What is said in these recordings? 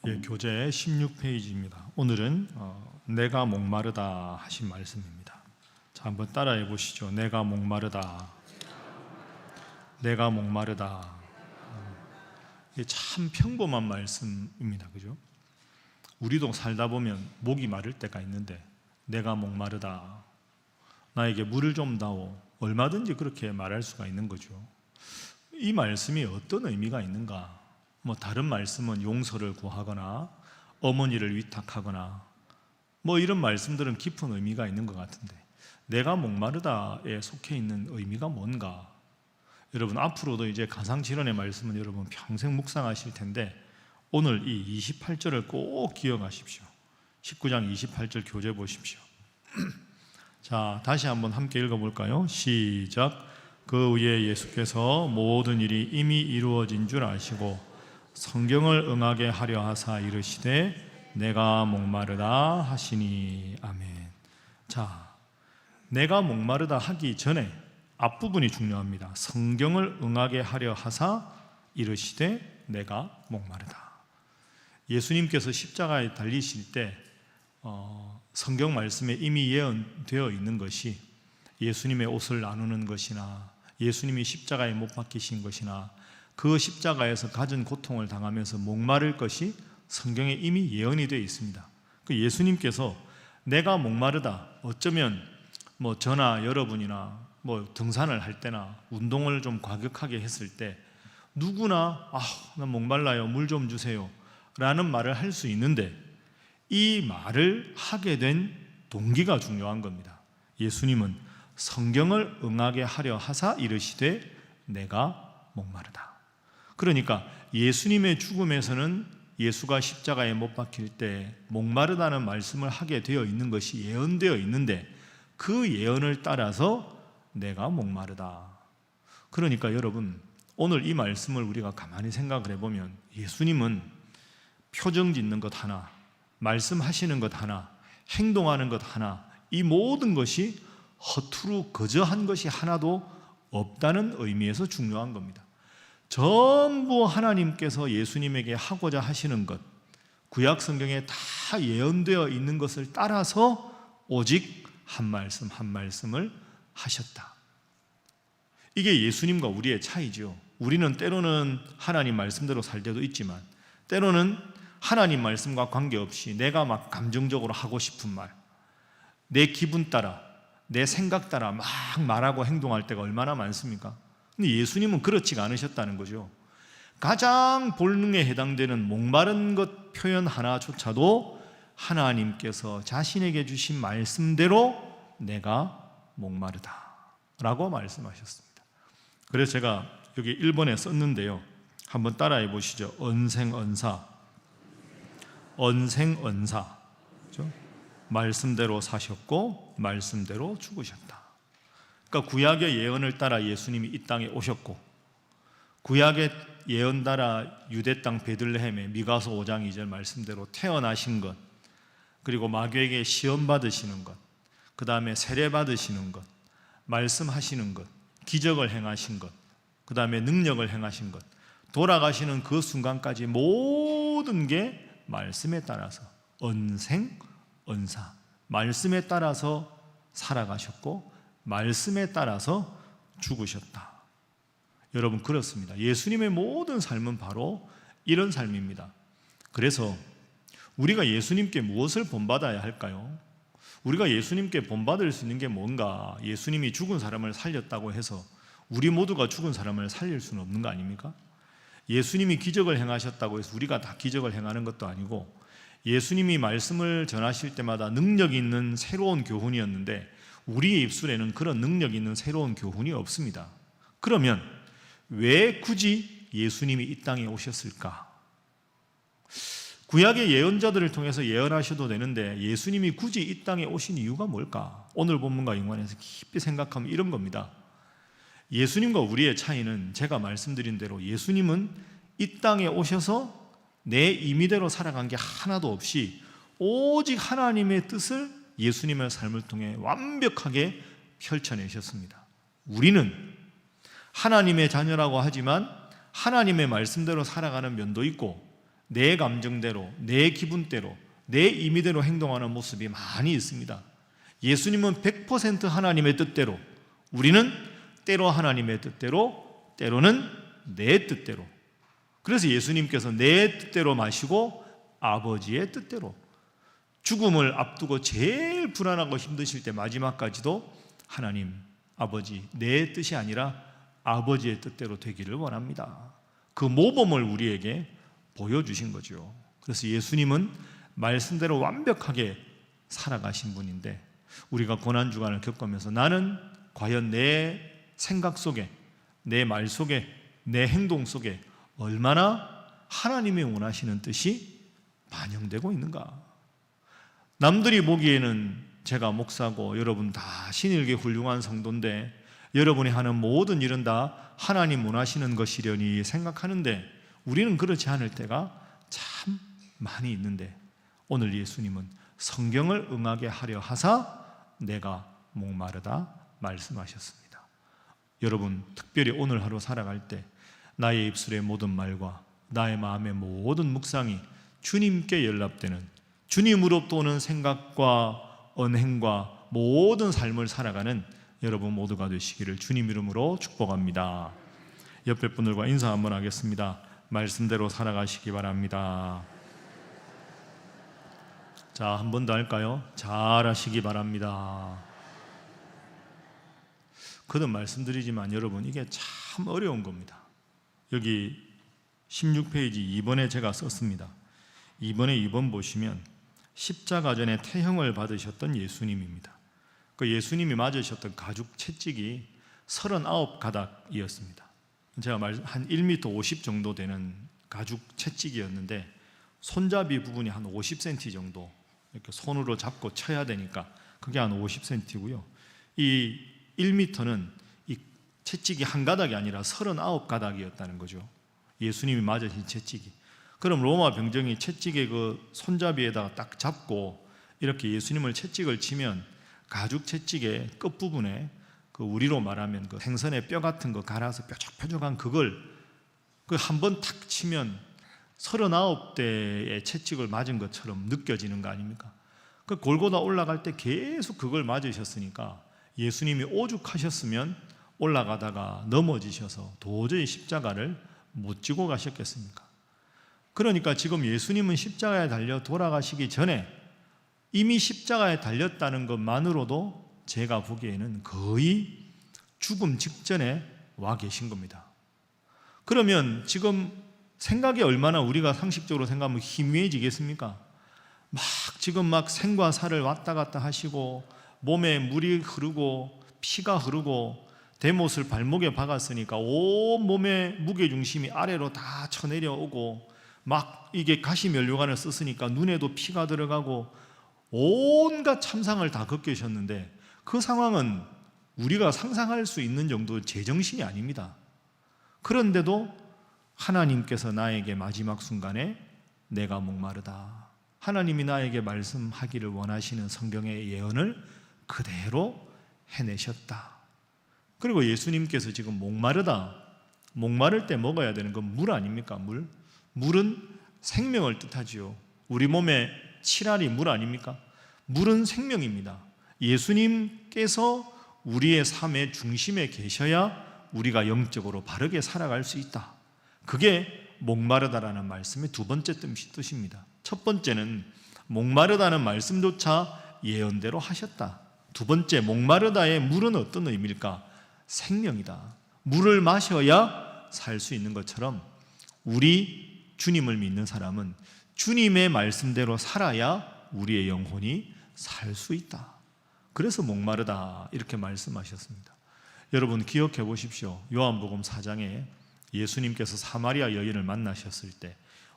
교재 16페이지입니다. 오늘은 내가 목마르다 하신 말씀입니다. 자, 한번 따라해 보시죠. 내가 목마르다. 내가 목마르다. 이게 참 평범한 말씀입니다. 그죠? 우리도 살다 보면 목이 마를 때가 있는데 내가 목마르다. 나에게 물을 좀 다오. 얼마든지 그렇게 말할 수가 있는 거죠. 이 말씀이 어떤 의미가 있는가? 다른 말씀은 용서를 구하거나 어머니를 위탁하거나 이런 말씀들은 깊은 의미가 있는 것 같은데 내가 목마르다에 속해 있는 의미가 뭔가? 여러분 앞으로도 이제 가상질환의 말씀은 여러분 평생 묵상하실 텐데 오늘 이 28절을 꼭 기억하십시오. 19장 28절 교재 보십시오. 자, 다시 한번 함께 읽어볼까요? 시작. 그 후에 예수께서 모든 일이 이미 이루어진 줄 아시고 성경을 응하게 하려 하사 이르시되 내가 목마르다 하시니. 아멘. 자, 내가 목마르다 하기 전에 앞부분이 중요합니다. 성경을 응하게 하려 하사 이르시되 내가 목마르다. 예수님께서 십자가에 달리실 때 성경 말씀에 이미 예언되어 있는 것이 예수님의 옷을 나누는 것이나 예수님이 십자가에 못 박히신 것이나 그 십자가에서 가진 고통을 당하면서 목마를 것이 성경에 이미 예언이 되어 있습니다. 그 예수님께서 내가 목마르다, 어쩌면 저나 여러분이나 등산을 할 때나 운동을 좀 과격하게 했을 때 누구나 나 목말라요, 물 좀 주세요 라는 말을 할 수 있는데 이 말을 하게 된 동기가 중요한 겁니다. 예수님은 성경을 응하게 하려 하사 이르시되 내가 목마르다. 그러니까 예수님의 죽음에서는 예수가 십자가에 못 박힐 때 목마르다는 말씀을 하게 되어 있는 것이 예언되어 있는데 그 예언을 따라서 내가 목마르다. 그러니까 여러분 오늘 이 말씀을 우리가 가만히 생각을 해보면 예수님은 표정 짓는 것 하나, 말씀하시는 것 하나, 행동하는 것 하나, 이 모든 것이 허투루 거저한 것이 하나도 없다는 의미에서 중요한 겁니다. 전부 하나님께서 예수님에게 하고자 하시는 것, 구약 성경에 다 예언되어 있는 것을 따라서 오직 한 말씀 한 말씀을 하셨다. 이게 예수님과 우리의 차이죠. 우리는 때로는 하나님 말씀대로 살 때도 있지만 때로는 하나님 말씀과 관계없이 내가 막 감정적으로 하고 싶은 말, 내 기분 따라, 내 생각 따라 막 말하고 행동할 때가 얼마나 많습니까? 근데 예수님은 그렇지가 않으셨다는 거죠. 가장 본능에 해당되는 목마른 것 표현 하나조차도 하나님께서 자신에게 주신 말씀대로 내가 목마르다 라고 말씀하셨습니다. 그래서 제가 여기 1번에 썼는데요, 한번 따라해 보시죠. 언생언사. 언생언사, 그렇죠? 말씀대로 사셨고 말씀대로 죽으셨다. 그러니까 구약의 예언을 따라 예수님이 이 땅에 오셨고 구약의 예언 따라 유대 땅 베들레헴에 미가서 5장 2절 말씀대로 태어나신 것, 그리고 마귀에게 시험 받으시는 것, 그 다음에 세례 받으시는 것, 말씀하시는 것, 기적을 행하신 것, 그 다음에 능력을 행하신 것, 돌아가시는 그 순간까지 모든 게 말씀에 따라서 언생언사, 말씀에 따라서 살아가셨고 말씀에 따라서 죽으셨다. 여러분 그렇습니다. 예수님의 모든 삶은 바로 이런 삶입니다. 그래서 우리가 예수님께 무엇을 본받아야 할까요? 우리가 예수님께 본받을 수 있는 게 뭔가? 예수님이 죽은 사람을 살렸다고 해서 우리 모두가 죽은 사람을 살릴 수는 없는 거 아닙니까? 예수님이 기적을 행하셨다고 해서 우리가 다 기적을 행하는 것도 아니고 예수님이 말씀을 전하실 때마다 능력 있는 새로운 교훈이었는데 우리의 입술에는 그런 능력 있는 새로운 교훈이 없습니다. 그러면 왜 굳이 예수님이 이 땅에 오셨을까? 구약의 예언자들을 통해서 예언하셔도 되는데 예수님이 굳이 이 땅에 오신 이유가 뭘까? 오늘 본문과 연관해서 깊이 생각하면 이런 겁니다. 예수님과 우리의 차이는 제가 말씀드린 대로 예수님은 이 땅에 오셔서 내 임의대로 살아간 게 하나도 없이 오직 하나님의 뜻을 예수님의 삶을 통해 완벽하게 펼쳐내셨습니다. 우리는 하나님의 자녀라고 하지만 하나님의 말씀대로 살아가는 면도 있고 내 감정대로, 내 기분대로, 내 임의대로 행동하는 모습이 많이 있습니다. 예수님은 100% 하나님의 뜻대로, 우리는 때로 하나님의 뜻대로, 때로는 내 뜻대로. 그래서 예수님께서 내 뜻대로 마시고 아버지의 뜻대로, 죽음을 앞두고 제일 불안하고 힘드실 때 마지막까지도 하나님, 아버지, 내 뜻이 아니라 아버지의 뜻대로 되기를 원합니다. 그 모범을 우리에게 보여주신 거죠. 그래서 예수님은 말씀대로 완벽하게 살아가신 분인데, 우리가 고난주간을 겪으면서 나는 과연 내 생각 속에, 내 말 속에, 내 행동 속에 얼마나 하나님이 원하시는 뜻이 반영되고 있는가? 남들이 보기에는 제가 목사고 여러분 다 신일계 훌륭한 성도인데 여러분이 하는 모든 일은 다 하나님 원하시는 것이려니 생각하는데, 우리는 그렇지 않을 때가 참 많이 있는데, 오늘 예수님은 성경을 응하게 하려 하사 내가 목마르다 말씀하셨습니다. 여러분, 특별히 오늘 하루 살아갈 때 나의 입술의 모든 말과 나의 마음의 모든 묵상이 주님께 연락되는, 주님으로부터 오는 생각과 언행과 모든 삶을 살아가는 여러분 모두가 되시기를 주님 이름으로 축복합니다. 옆에 분들과 인사 한번 하겠습니다. 말씀대로 살아가시기 바랍니다. 자, 한 번 더 할까요? 잘하시기 바랍니다. 거듭 말씀드리지만 여러분, 이게 참 어려운 겁니다. 여기 16페이지 2번에 제가 썼습니다. 2번에 2번 보시면 십자가 전에 태형을 받으셨던 예수님입니다. 그 예수님이 맞으셨던 가죽 채찍이 39가닥이었습니다. 제가 한 1m 50 정도 되는 가죽 채찍이었는데, 손잡이 부분이 한 50cm 정도 이렇게 손으로 잡고 쳐야 되니까 그게 한 50cm고요. 이 1m는 이 채찍이 한 가닥이 아니라 39가닥이었다는 거죠. 예수님이 맞으신 채찍이. 그럼 로마 병정이 채찍의 그 손잡이에다가 딱 잡고 이렇게 예수님을 채찍을 치면 가죽 채찍의 끝부분에 그 우리로 말하면 그 생선의 뼈 같은 거 갈아서 뾰족뾰족한 그걸 그 한 번 탁 치면 39대의 채찍을 맞은 것처럼 느껴지는 거 아닙니까? 그 골고다 올라갈 때 계속 그걸 맞으셨으니까 예수님이 오죽하셨으면 올라가다가 넘어지셔서 도저히 십자가를 못 지고 가셨겠습니까? 그러니까 지금 예수님은 십자가에 달려 돌아가시기 전에 이미 십자가에 달렸다는 것만으로도 제가 보기에는 거의 죽음 직전에 와 계신 겁니다. 그러면 지금 생각이 얼마나 우리가 상식적으로 생각하면 희미해지겠습니까? 지금 생과 사를 왔다 갔다 하시고 몸에 물이 흐르고 피가 흐르고 대못을 발목에 박았으니까 온 몸의 무게중심이 아래로 다 쳐내려오고 이게 가시면류관을 썼으니까 눈에도 피가 들어가고 온갖 참상을 다 겪으셨는데, 그 상황은 우리가 상상할 수 있는 정도의 제정신이 아닙니다. 그런데도 하나님께서 나에게 마지막 순간에 내가 목마르다, 하나님이 나에게 말씀하기를 원하시는 성경의 예언을 그대로 해내셨다. 그리고 예수님께서 지금 목마르다, 목마를 때 먹어야 되는 건 물 아닙니까? 물은 생명을 뜻하지요. 우리 몸에 7알이 물 아닙니까? 물은 생명입니다. 예수님께서 우리의 삶의 중심에 계셔야 우리가 영적으로 바르게 살아갈 수 있다. 그게 목마르다라는 말씀의 두 번째 뜻입니다. 첫 번째는 목마르다는 말씀조차 예언대로 하셨다. 두 번째, 목마르다의 물은 어떤 의미일까? 생명이다. 물을 마셔야 살 수 있는 것처럼 우리 주님을 믿는 사람은 주님의 말씀대로 살아야 우리의 영혼이 살 수 있다. 그래서 목마르다 이렇게 말씀하셨습니다. 여러분 기억해 보십시오. 요한복음 4장에 예수님께서 사마리아 여인을 만나셨을 때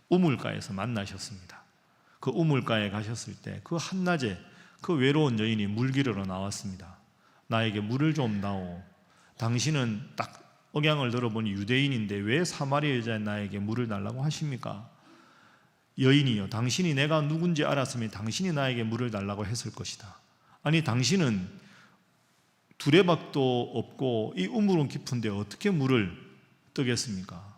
우물가에서 만나셨습니다. 그 우물가에 가셨을 때 그 한낮에 그 외로운 여인이 물기르러 나왔습니다. 나에게 물을 좀 다오. 당신은 딱 억양을 들어보니 유대인인데 왜 사마리아 여자인 나에게 물을 달라고 하십니까? 여인이요, 당신이 내가 누군지 알았으면 당신이 나에게 물을 달라고 했을 것이다. 아니 당신은 두레박도 없고 이 우물은 깊은데 어떻게 물을 뜨겠습니까?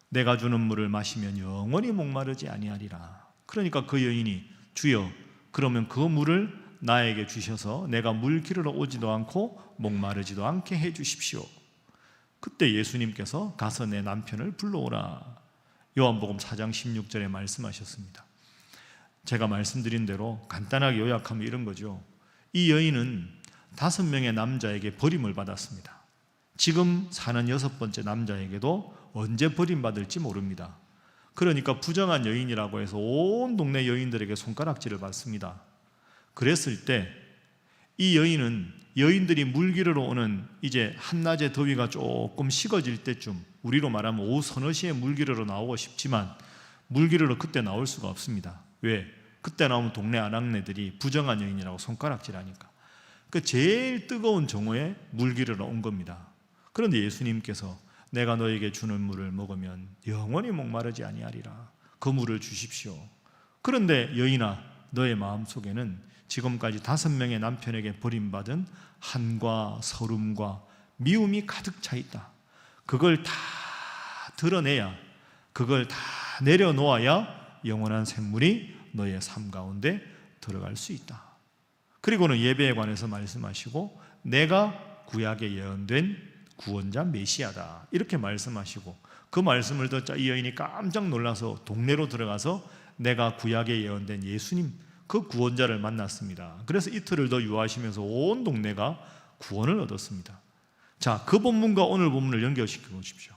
내가 주는 물을 마시면 영원히 목마르지 아니하리라. 그러니까 그 여인이 주여 그러면 그 물을 나에게 주셔서 내가 물 기르러 오지도 않고 목마르지도 않게 해 주십시오. 그때 예수님께서 가서 내 남편을 불러오라. 요한복음 4장 16절에 말씀하셨습니다. 제가 말씀드린 대로 간단하게 요약하면 이런 거죠. 이 여인은 5명의 남자에게 버림을 받았습니다. 지금 사는 6번째 남자에게도 언제 버림받을지 모릅니다. 그러니까 부정한 여인이라고 해서 온 동네 여인들에게 손가락질을 받습니다. 그랬을 때 이 여인은 여인들이 물 기르러 오는 이제 한낮의 더위가 조금 식어질 때쯤, 우리로 말하면 오후 서너 시에 물 기르러 나오고 싶지만 물 기르러 그때 나올 수가 없습니다. 왜? 그때 나오면 동네 아낙네들이 부정한 여인이라고 손가락질하니까. 그 제일 뜨거운 정오에 물 기르러 온 겁니다. 그런데 예수님께서 내가 너에게 주는 물을 먹으면 영원히 목마르지 아니하리라. 그 물을 주십시오. 그런데 여인아, 너의 마음속에는 지금까지 5명의 남편에게 버림받은 한과 서름과 미움이 가득 차 있다. 그걸 다 드러내야, 그걸 다 내려놓아야 영원한 샘물이 너의 삶 가운데 들어갈 수 있다. 그리고는 예배에 관해서 말씀하시고 내가 구약에 예언된 구원자 메시아다 이렇게 말씀하시고, 그 말씀을 듣자 이 여인이 깜짝 놀라서 동네로 들어가서 내가 구약에 예언된 예수님 그 구원자를 만났습니다. 그래서 이틀을 더 유하시면서 온 동네가 구원을 얻었습니다. 자, 그 본문과 오늘 본문을 연결시켜 보십시오.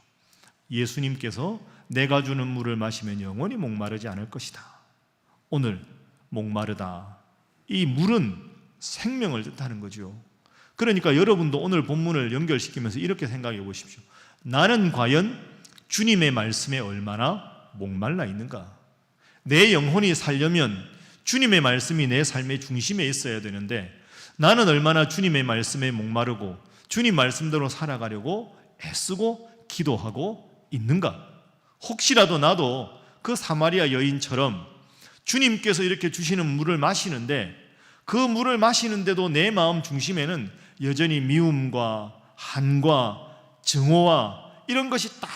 예수님께서 내가 주는 물을 마시면 영원히 목마르지 않을 것이다. 오늘 목마르다, 이 물은 생명을 뜻하는 거죠. 그러니까 여러분도 오늘 본문을 연결시키면서 이렇게 생각해 보십시오. 나는 과연 주님의 말씀에 얼마나 목말라 있는가? 내 영혼이 살려면 주님의 말씀이 내 삶의 중심에 있어야 되는데 나는 얼마나 주님의 말씀에 목마르고 주님 말씀대로 살아가려고 애쓰고 기도하고 있는가? 혹시라도 나도 그 사마리아 여인처럼 주님께서 이렇게 주시는 물을 마시는데 그 물을 마시는데도 내 마음 중심에는 여전히 미움과 한과 증오와 이런 것이 딱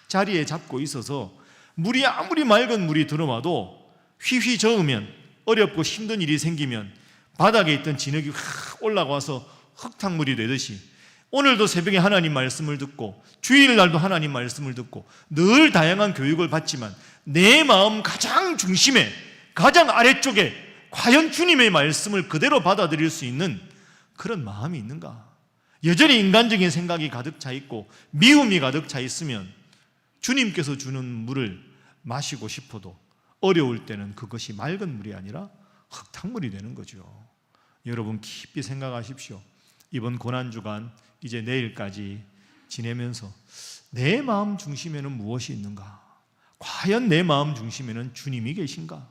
자리에 잡고 있어서 물이 아무리 맑은 물이 들어와도 휘휘 저으면, 어렵고 힘든 일이 생기면 바닥에 있던 진흙이 확 올라와서 흙탕물이 되듯이 오늘도 새벽에 하나님 말씀을 듣고 주일날도 하나님 말씀을 듣고 늘 다양한 교육을 받지만 내 마음 가장 중심에, 가장 아래쪽에 과연 주님의 말씀을 그대로 받아들일 수 있는 그런 마음이 있는가? 여전히 인간적인 생각이 가득 차 있고 미움이 가득 차 있으면 주님께서 주는 물을 마시고 싶어도 어려울 때는 그것이 맑은 물이 아니라 흙탕물이 되는 거죠. 여러분 깊이 생각하십시오. 이번 고난주간 이제 내일까지 지내면서 내 마음 중심에는 무엇이 있는가? 과연 내 마음 중심에는 주님이 계신가?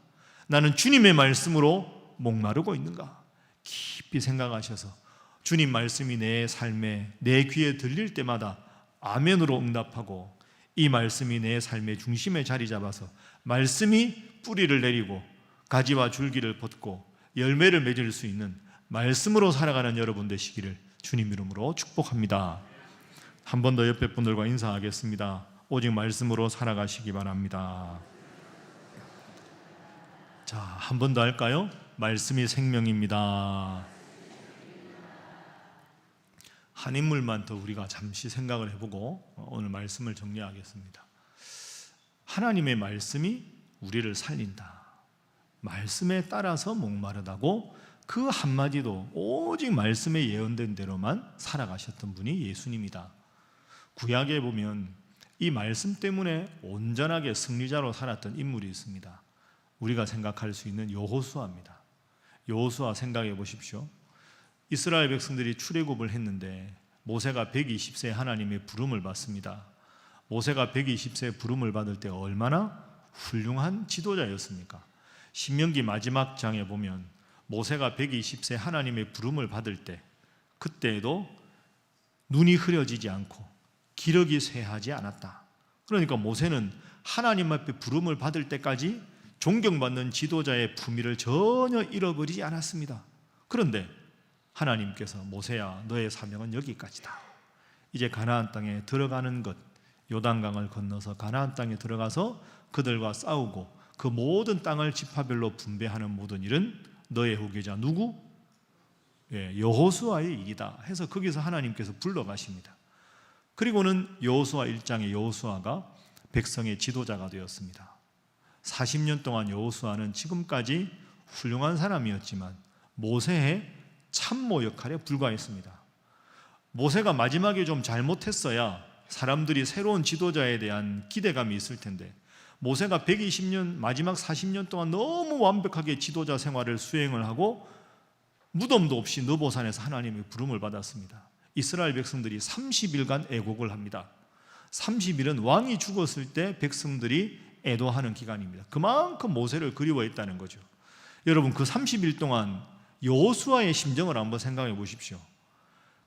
나는 주님의 말씀으로 목마르고 있는가? 깊이 생각하셔서 주님 말씀이 내 삶에, 내 귀에 들릴 때마다 아멘으로 응답하고 이 말씀이 내 삶의 중심에 자리 잡아서 말씀이 뿌리를 내리고 가지와 줄기를 벗고 열매를 맺을 수 있는 말씀으로 살아가는 여러분 되시기를 주님 이름으로 축복합니다. 한 번 더 옆에 분들과 인사하겠습니다. 오직 말씀으로 살아가시기 바랍니다. 자, 한 번 더 할까요? 말씀이 생명입니다. 한 인물만 더 우리가 잠시 생각을 해보고 오늘 말씀을 정리하겠습니다. 하나님의 말씀이 우리를 살린다. 말씀에 따라서 목마르다고 그 한마디도 오직 말씀에 예언된 대로만 살아가셨던 분이 예수님이다. 구약에 보면 이 말씀 때문에 온전하게 승리자로 살았던 인물이 있습니다. 우리가 생각할 수 있는 여호수아입니다. 여호수아 생각해 보십시오. 이스라엘 백성들이 출애굽을 했는데 모세가 120세 하나님의 부름을 받습니다. 모세가 120세 부름을 받을 때 얼마나 훌륭한 지도자였습니까? 신명기 마지막 장에 보면 모세가 120세 하나님의 부름을 받을 때 그때에도 눈이 흐려지지 않고 기력이 쇠하지 않았다. 그러니까 모세는 하나님 앞에 부름을 받을 때까지 존경받는 지도자의 품위를 전혀 잃어버리지 않았습니다. 그런데 하나님께서 모세야 너의 사명은 여기까지다. 이제 가나안 땅에 들어가는 것, 요단강을 건너서 가나안 땅에 들어가서 그들과 싸우고 그 모든 땅을 지파별로 분배하는 모든 일은 너의 후계자 누구? 여호수아의 일이다 해서 거기서 하나님께서 불러가십니다. 그리고는 여호수아 1장에 여호수아가 백성의 지도자가 되었습니다. 40년 동안 여호수아는 지금까지 훌륭한 사람이었지만 모세의 참모 역할에 불과했습니다. 모세가 마지막에 좀 잘못했어야 사람들이 새로운 지도자에 대한 기대감이 있을 텐데 모세가 120년 마지막 40년 동안 너무 완벽하게 지도자 생활을 수행을 하고 무덤도 없이 느보산에서 하나님의 부름을 받았습니다. 이스라엘 백성들이 30일간 애곡을 합니다. 30일은 왕이 죽었을 때 백성들이 애도하는 기간입니다. 그만큼 모세를 그리워했다는 거죠. 여러분 그 30일 동안 여호수아의 심정을 한번 생각해 보십시오.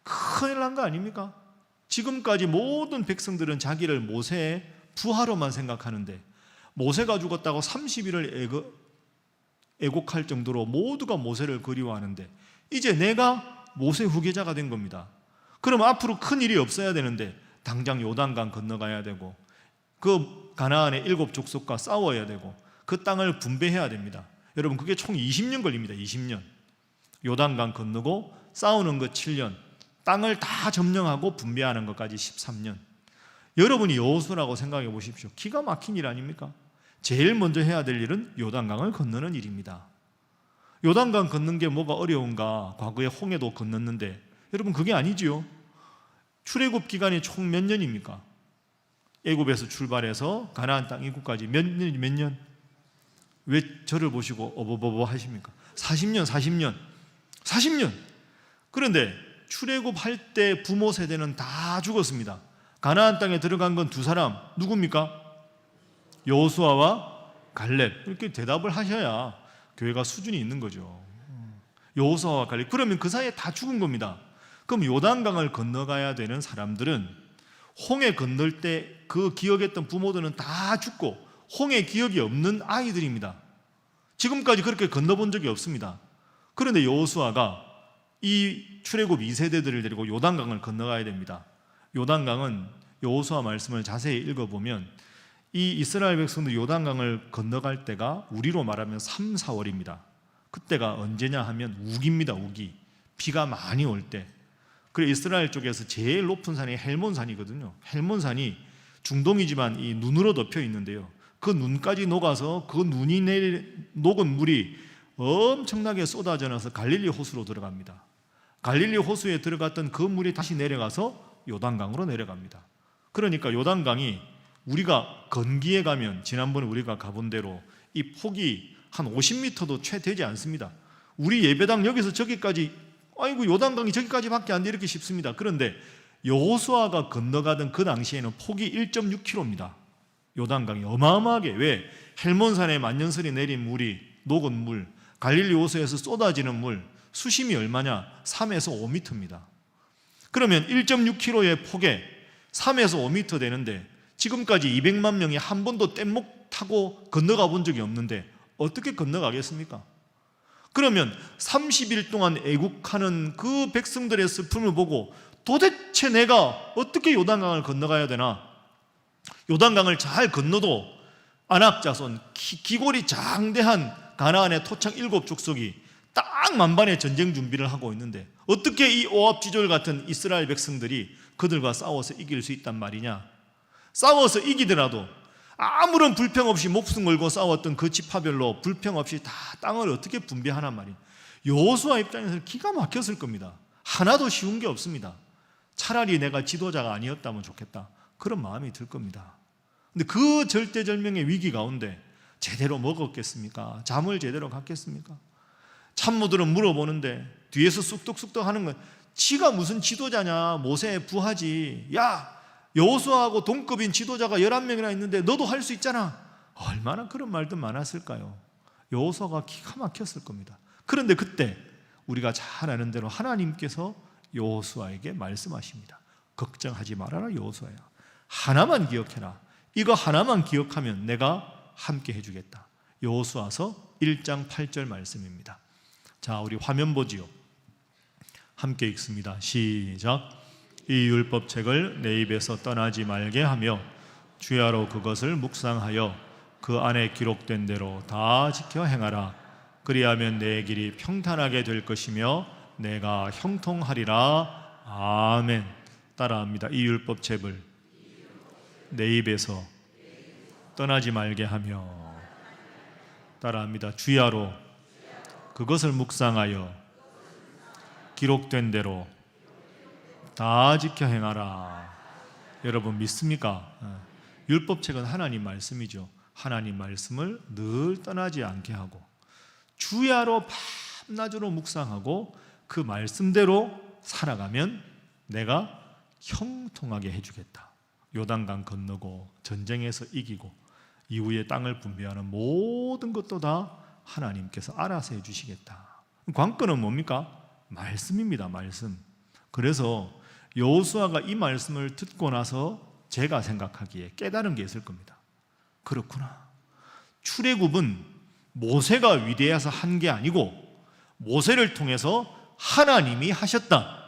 큰일 난 거 아닙니까? 지금까지 모든 백성들은 자기를 모세의 부하로만 생각하는데 모세가 죽었다고 30일을 애곡할 정도로 모두가 모세를 그리워하는데 이제 내가 모세 후계자가 된 겁니다. 그러면 앞으로 큰 일이 없어야 되는데 당장 요단강 건너가야 되고 그 가나안의 7 족속과 싸워야 되고 그 땅을 분배해야 됩니다. 여러분 그게 총 20년 걸립니다. 20년. 요단강 건너고 싸우는 것 7년, 땅을 다 점령하고 분배하는 것까지 13년. 여러분이 여호수아라고 생각해 보십시오. 기가 막힌 일 아닙니까? 제일 먼저 해야 될 일은 요단강을 건너는 일입니다. 요단강 건너는 게 뭐가 어려운가? 과거에 홍해도 건넜는데 여러분 그게 아니지요. 출애굽 기간이 총 몇 년입니까? 애굽에서 출발해서 가나안 땅 입구까지 몇 년? 왜 저를 보시고 어버버버 하십니까? 40년. 그런데 출애굽할 때 부모 세대는 다 죽었습니다. 가나안 땅에 들어간 건 2사람 누굽니까? 여호수아와 갈렙. 이렇게 대답을 하셔야 교회가 수준이 있는 거죠. 여호수아와 갈렙. 그러면 그 사이에 다 죽은 겁니다. 그럼 요단강을 건너가야 되는 사람들은 홍해 건널 때 그 기억했던 부모들은 다 죽고 홍해 기억이 없는 아이들입니다. 지금까지 그렇게 건너본 적이 없습니다. 그런데 여호수아가 이 출애굽 2세대들을 데리고 요단강을 건너가야 됩니다. 요단강은 여호수아 말씀을 자세히 읽어보면 이 이스라엘 백성들 요단강을 건너갈 때가 우리로 말하면 3, 4월입니다. 그때가 언제냐 하면 우기입니다. 우기. 비가 많이 올 때. 그래 이스라엘 쪽에서 제일 높은 산이 헬몬산이거든요. 헬몬산이 중동이지만 이 눈으로 덮여 있는데요. 그 눈까지 녹아서 그 눈이 녹은 물이 엄청나게 쏟아져 나서 갈릴리 호수로 들어갑니다. 갈릴리 호수에 들어갔던 그 물이 다시 내려가서 요단강으로 내려갑니다. 그러니까 요단강이 우리가 건기에 가면 지난번에 우리가 가본 대로 이 폭이 한 50m도 채 되지 않습니다. 우리 예배당 여기서 저기까지 아이고 요단강이 저기까지밖에 안 돼 이렇게 쉽습니다. 그런데 여호수아가 건너가던 그 당시에는 폭이 1.6km입니다. 요단강이 어마어마하게 왜 헬몬산에 만년설이 내린 물이 녹은 물 갈릴리 호수에서 쏟아지는 물 수심이 얼마냐? 3에서 5m입니다. 그러면 1.6km의 폭에 3에서 5m 되는데 지금까지 200만 명이 한 번도 뗏목 타고 건너가 본 적이 없는데 어떻게 건너가겠습니까? 그러면 30일 동안 애국하는 그 백성들의 슬픔을 보고 도대체 내가 어떻게 요단강을 건너가야 되나? 요단강을 잘 건너도 아낙 자손 기골이 장대한 가나안의 토착 7 족속이 딱 만반의 전쟁 준비를 하고 있는데 어떻게 이 오합지졸 같은 이스라엘 백성들이 그들과 싸워서 이길 수 있단 말이냐? 싸워서 이기더라도 아무런 불평 없이 목숨 걸고 싸웠던 그 지파별로 불평 없이 다 땅을 어떻게 분배하란 말이에요. 여호수아 입장에서는 기가 막혔을 겁니다. 하나도 쉬운 게 없습니다. 차라리 내가 지도자가 아니었다면 좋겠다 그런 마음이 들 겁니다. 근데 그 절대절명의 위기 가운데 제대로 먹었겠습니까? 잠을 제대로 갔겠습니까? 참모들은 물어보는데 뒤에서 쑥덕쑥덕 하는 건 지가 무슨 지도자냐? 모세의 부하지. 야 여호수아하고 동급인 지도자가 11명이나 있는데 너도 할 수 있잖아. 얼마나 그런 말도 많았을까요? 여호수아가 기가 막혔을 겁니다. 그런데 그때 우리가 잘 아는 대로 하나님께서 여호수아에게 말씀하십니다. 걱정하지 말아라 여호수아야. 하나만 기억해라. 이거 하나만 기억하면 내가 함께 해주겠다. 여호수아서 1장 8절 말씀입니다. 자, 우리 화면 보지요. 함께 읽습니다. 시작. 이 율법책을 내 입에서 떠나지 말게 하며 주야로 그것을 묵상하여 그 안에 기록된 대로 다 지켜 행하라. 그리하면 내 길이 평탄하게 될 것이며 내가 형통하리라. 아멘. 따라합니다. 이 율법책을 내 입에서 떠나지 말게 하며, 따라합니다. 주야로 그것을 묵상하여 기록된 대로 다 지켜 행하라. 여러분 믿습니까? 율법책은 하나님 말씀이죠. 하나님 말씀을 늘 떠나지 않게 하고 주야로 밤낮으로 묵상하고 그 말씀대로 살아가면 내가 형통하게 해주겠다. 요단강 건너고 전쟁에서 이기고 이후에 땅을 분배하는 모든 것도 다 하나님께서 알아서 해주시겠다. 관건은 뭡니까? 말씀입니다. 말씀. 그래서 여호수아가 이 말씀을 듣고 나서 제가 생각하기에 깨달은 게 있을 겁니다. 그렇구나. 출애굽은 모세가 위대해서 한 게 아니고 모세를 통해서 하나님이 하셨다.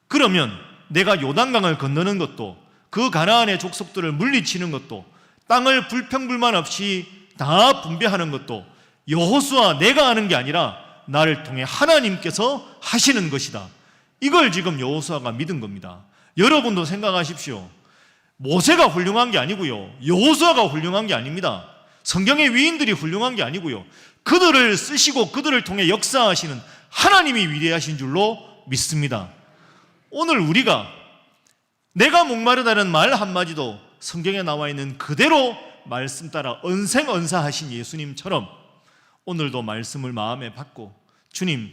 그러면 내가 요단강을 건너는 것도 그 가나안의 족속들을 물리치는 것도 땅을 불평불만 없이 다 분배하는 것도 여호수아 내가 하는 게 아니라 나를 통해 하나님께서 하시는 것이다. 이걸 지금 여호수아가 믿은 겁니다. 여러분도 생각하십시오. 모세가 훌륭한 게 아니고요, 여호수아가 훌륭한 게 아닙니다. 성경의 위인들이 훌륭한 게 아니고요, 그들을 쓰시고 그들을 통해 역사하시는 하나님이 위대하신 줄로 믿습니다. 오늘 우리가 내가 목마르다는 말 한마디도 성경에 나와 있는 그대로 말씀 따라 언생언사하신 예수님처럼 오늘도 말씀을 마음에 받고 주님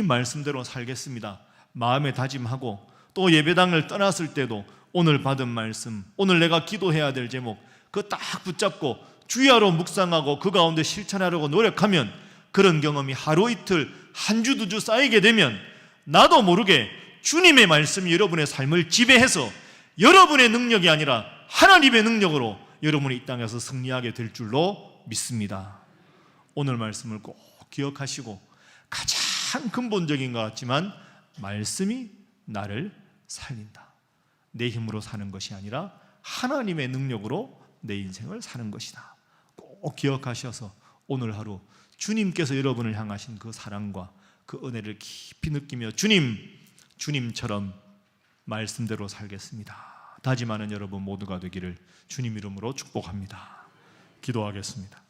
말씀대로 살겠습니다 마음에 다짐하고, 또 예배당을 떠났을 때도 오늘 받은 말씀, 오늘 내가 기도해야 될 제목 그거 딱 붙잡고 주야로 묵상하고 그 가운데 실천하려고 노력하면 그런 경험이 하루 이틀 한 주 두 주 쌓이게 되면 나도 모르게 주님의 말씀이 여러분의 삶을 지배해서 여러분의 능력이 아니라 하나님의 능력으로 여러분이 이 땅에서 승리하게 될 줄로 믿습니다. 오늘 말씀을 꼭 기억하시고, 가장 근본적인 것 같지만 말씀이 나를 살린다. 내 힘으로 사는 것이 아니라 하나님의 능력으로 내 인생을 사는 것이다. 꼭 기억하셔서 오늘 하루 주님께서 여러분을 향하신 그 사랑과 그 은혜를 깊이 느끼며 주님처럼 말씀대로 살겠습니다 다짐하는 여러분 모두가 되기를 주님 이름으로 축복합니다. 기도하겠습니다.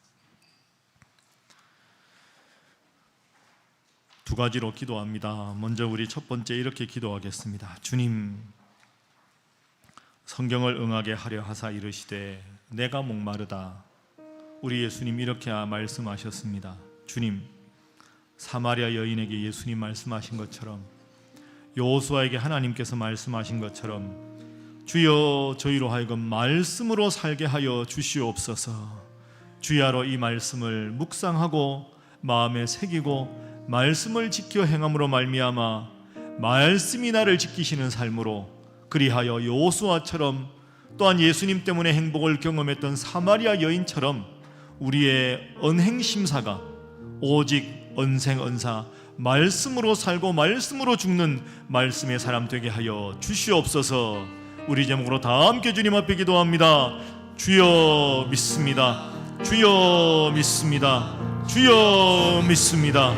두 가지로 기도합니다. 먼저 우리 첫 번째 이렇게 기도하겠습니다. 주님, 성경을 응하게 하려 하사 이르시되 내가 목마르다. 우리 예수님 이렇게 말씀하셨습니다. 주님, 사마리아 여인에게 예수님 말씀하신 것처럼, 여호수아에게 하나님께서 말씀하신 것처럼 주여 저희로 하여금 말씀으로 살게 하여 주시옵소서. 주야로 이 말씀을 묵상하고 마음에 새기고 말씀을 지켜 행함으로 말미암아 말씀이 나를 지키시는 삶으로, 그리하여 여호수아처럼 또한 예수님 때문에 행복을 경험했던 사마리아 여인처럼 우리의 언행심사가 오직 언생언사 말씀으로 살고 말씀으로 죽는 말씀의 사람 되게 하여 주시옵소서. 우리 제목으로 다 함께 주님 앞에 기도합니다. 주여 믿습니다. 주여 믿습니다. 주여 믿습니다.